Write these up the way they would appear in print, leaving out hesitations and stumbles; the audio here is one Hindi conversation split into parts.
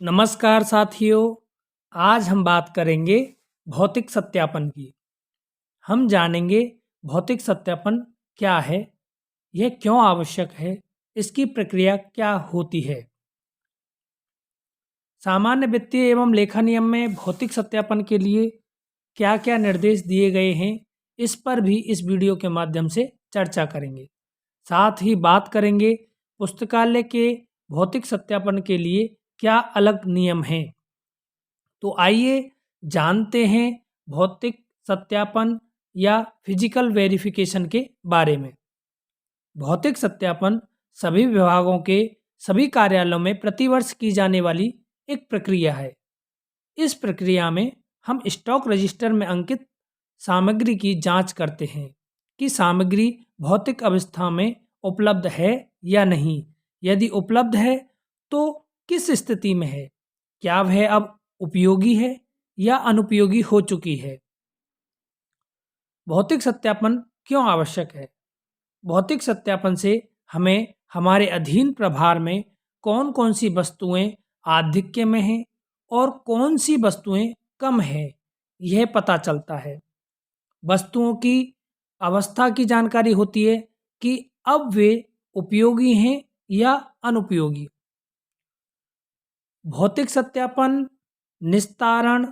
नमस्कार साथियों। आज हम बात करेंगे भौतिक सत्यापन की। हम जानेंगे भौतिक सत्यापन क्या है, यह क्यों आवश्यक है, इसकी प्रक्रिया क्या होती है। सामान्य वित्तीय एवं लेखा नियम में भौतिक सत्यापन के लिए क्या क्या निर्देश दिए गए हैं, इस पर भी इस वीडियो के माध्यम से चर्चा करेंगे। साथ ही बात करेंगे पुस्तकालय के भौतिक सत्यापन के लिए क्या अलग नियम हैं। तो आइए जानते हैं भौतिक सत्यापन या फिजिकल वेरिफिकेशन के बारे में। भौतिक सत्यापन सभी विभागों के सभी कार्यालयों में प्रतिवर्ष की जाने वाली एक प्रक्रिया है। इस प्रक्रिया में हम स्टॉक रजिस्टर में अंकित सामग्री की जांच करते हैं कि सामग्री भौतिक अवस्था में उपलब्ध है या नहीं। यदि उपलब्ध है तो किस स्थिति में है, क्या वह अब उपयोगी है या अनुपयोगी हो चुकी है। भौतिक सत्यापन क्यों आवश्यक है? भौतिक सत्यापन से हमें हमारे अधीन प्रभार में कौन कौन सी वस्तुएं आधिक्य में हैं और कौन सी वस्तुएं कम है, यह पता चलता है। वस्तुओं की अवस्था की जानकारी होती है कि अब वे उपयोगी हैं या अनुपयोगी। भौतिक सत्यापन, निस्तारण,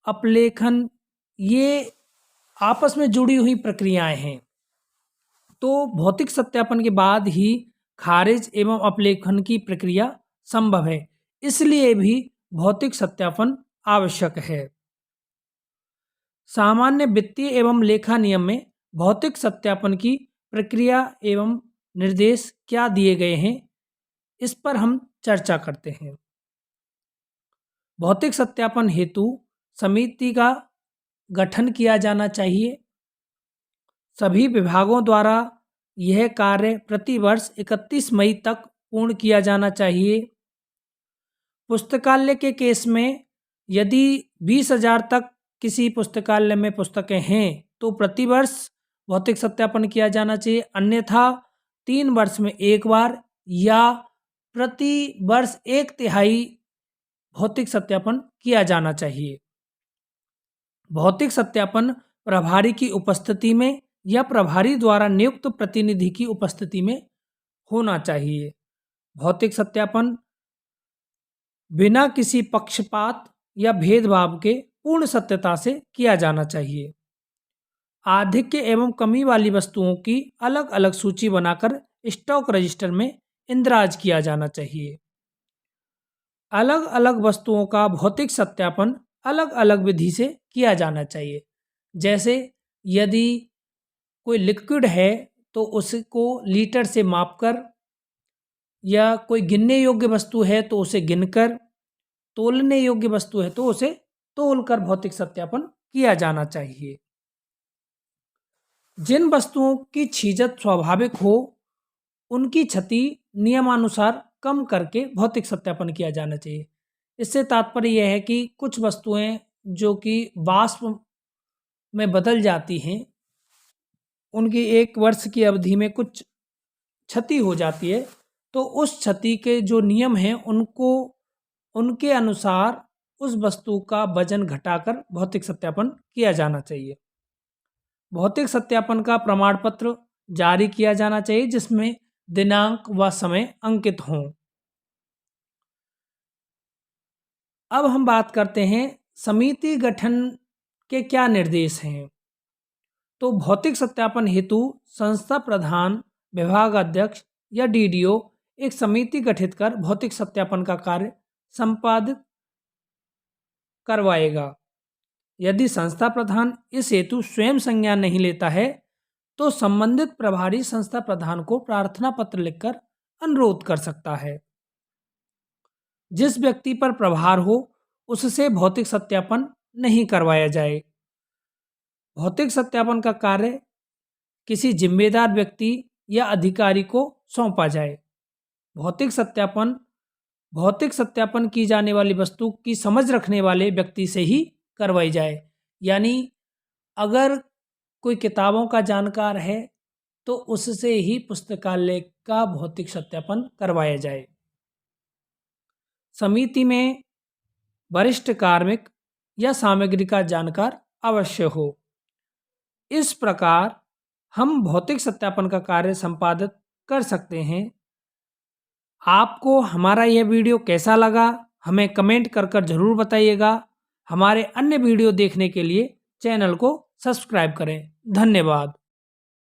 अपलेखन, ये आपस में जुड़ी हुई प्रक्रियाएं हैं। तो भौतिक सत्यापन के बाद ही खारिज एवं अपलेखन की प्रक्रिया संभव है, इसलिए भी भौतिक सत्यापन आवश्यक है। सामान्य वित्तीय एवं लेखा नियम में भौतिक सत्यापन की प्रक्रिया एवं निर्देश क्या दिए गए हैं, इस पर हम चर्चा करते हैं। भौतिक सत्यापन हेतु समिति का गठन किया जाना चाहिए। सभी विभागों द्वारा यह कार्य प्रतिवर्ष 31 मई तक पूर्ण किया जाना चाहिए। पुस्तकालय के केस में यदि 20,000 तक किसी पुस्तकालय में पुस्तकें हैं तो प्रतिवर्ष भौतिक सत्यापन किया जाना चाहिए, अन्यथा 3 वर्ष में एक बार या प्रति वर्ष 1/3 भौतिक सत्यापन किया जाना चाहिए। भौतिक सत्यापन प्रभारी की उपस्थिति में या प्रभारी द्वारा नियुक्त प्रतिनिधि की उपस्थिति में होना चाहिए। भौतिक सत्यापन बिना किसी पक्षपात या भेदभाव के पूर्ण सत्यता से किया जाना चाहिए। आधिक्य एवं कमी वाली वस्तुओं की अलग अलग सूची बनाकर स्टॉक रजिस्टर में इंदराज किया जाना चाहिए। अलग अलग वस्तुओं का भौतिक सत्यापन अलग अलग विधि से किया जाना चाहिए। जैसे यदि कोई लिक्विड है तो उसको लीटर से मापकर, या कोई गिनने योग्य वस्तु है तो उसे गिनकर, तोलने योग्य वस्तु है तो उसे तोलकर भौतिक सत्यापन किया जाना चाहिए। जिन वस्तुओं की छीजत स्वाभाविक हो उनकी क्षति नियमानुसार कम करके भौतिक सत्यापन किया जाना चाहिए। इससे तात्पर्य यह है कि कुछ वस्तुएं जो कि वाष्प में बदल जाती हैं, उनकी 1 वर्ष की अवधि में कुछ क्षति हो जाती है, तो उस क्षति के जो नियम हैं उनको उनके अनुसार उस वस्तु का वजन घटाकर भौतिक सत्यापन किया जाना चाहिए। भौतिक सत्यापन का प्रमाण पत्र जारी किया जाना चाहिए जिसमें दिनांक व समय अंकित हों। अब हम बात करते हैं समिति गठन के क्या निर्देश हैं। तो भौतिक सत्यापन हेतु संस्था प्रधान, विभाग अध्यक्ष या डीडीओ एक समिति गठित कर भौतिक सत्यापन का कार्य संपादित करवाएगा। यदि संस्था प्रधान इस हेतु स्वयं संज्ञान नहीं लेता है तो संबंधित प्रभारी संस्था प्रधान को प्रार्थना पत्र लिखकर अनुरोध कर सकता है। जिस व्यक्ति पर प्रभार हो उससे भौतिक सत्यापन नहीं करवाया जाए। भौतिक सत्यापन का कार्य किसी जिम्मेदार व्यक्ति या अधिकारी को सौंपा जाए। भौतिक सत्यापन की जाने वाली वस्तु की समझ रखने वाले व्यक्ति से ही करवाई जाए। यानी अगर कोई किताबों का जानकार है तो उससे ही पुस्तकालय का भौतिक सत्यापन करवाया जाए। समिति में वरिष्ठ कार्मिक या सामग्री का जानकार अवश्य हो। इस प्रकार हम भौतिक सत्यापन का कार्य संपादित कर सकते हैं। आपको हमारा यह वीडियो कैसा लगा हमें कमेंट कर जरूर बताइएगा। हमारे अन्य वीडियो देखने के लिए चैनल को सब्सक्राइब करें। धन्यवाद।